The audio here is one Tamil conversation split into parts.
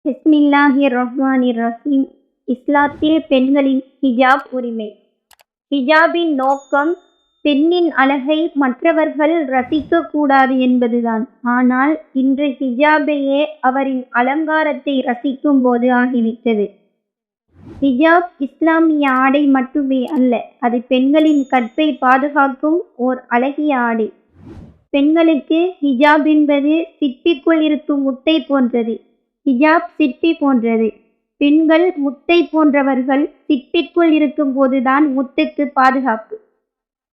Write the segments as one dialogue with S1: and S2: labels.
S1: பிஸ்மில்லாஹிர் ரஹ்மானிர் ரஹீம். இஸ்லாத்தில் பெண்களின் ஹிஜாப் உரிமை. ஹிஜாபின் நோக்கம் பெண்ணின் அழகை மற்றவர்கள் ரசிக்கக்கூடாது என்பதுதான். ஆனால் இன்று ஹிஜாபையே அவரின் அலங்காரத்தை ரசிக்கும் போது ஆகிவிட்டது. ஹிஜாப் இஸ்லாமிய ஆடை மட்டுமே அல்ல, அது பெண்களின் கற்பை பாதுகாக்கும் ஓர் அழகிய ஆடை. பெண்களுக்கு ஹிஜாப் என்பது சிற்பிக்குள் இருக்கும் முத்தை போன்றது. ஹிஜாப் சிற்பி போன்றது. பெண்கள் முத்தை போன்றவர்கள். சிற்பிக்குள் இருக்கும் போதுதான் முத்துக்கு பாதுகாப்பு.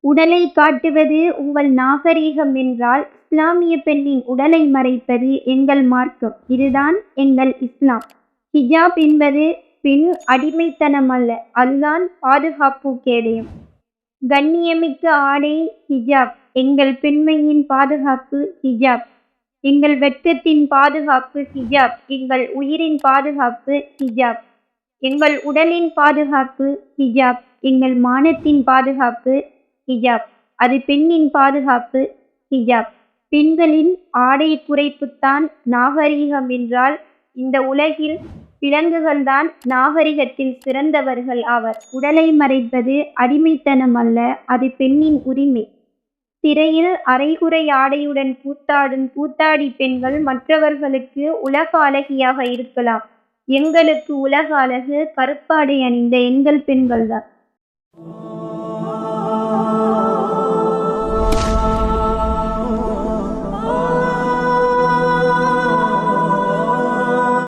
S1: உடலை காட்டுவது உங்கள் நாகரீகம் என்றால் இஸ்லாமிய பெண்ணின் உடலை மறைப்பது எங்கள் மார்க்கம். இதுதான் எங்கள் இஸ்லாம். ஹிஜாப் என்பது பெண் அடிமைத்தனம் அல்ல, அதுதான் பாதுகாப்பு கேடயம். கண்ணியமிக்க ஆடை ஹிஜாப். எங்கள் பெண்மையின் பாதுகாப்பு ஹிஜாப். எங்கள் வெட்கத்தின் பாதுகாப்பு ஹிஜாப். எங்கள் உயிரின் பாதுகாப்பு ஹிஜாப். எங்கள் உடலின் பாதுகாப்பு ஹிஜாப். எங்கள் மானத்தின் பாதுகாப்பு ஹிஜாப். அது பெண்ணின் பாதுகாப்பு ஹிஜாப். பெண்களின் ஆடை குறைப்புத்தான் நாகரீகம் என்றால் இந்த உலகில் விலங்குகள்தான் நாகரிகத்தில் சிறந்தவர்கள் ஆவர். உடலை மறைப்பது அடிமைத்தனம் அல்ல, அது பெண்ணின் உரிமை. திரையில் அரைகுறை ஆடையுடன் கூத்தாடும் கூத்தாடி பெண்கள் மற்றவர்களுக்கு உலக அழகியாக இருக்கலாம். எங்களுக்கு உலக அழகு கருப்பாடை அணிந்த எங்கள் பெண்கள்தான்.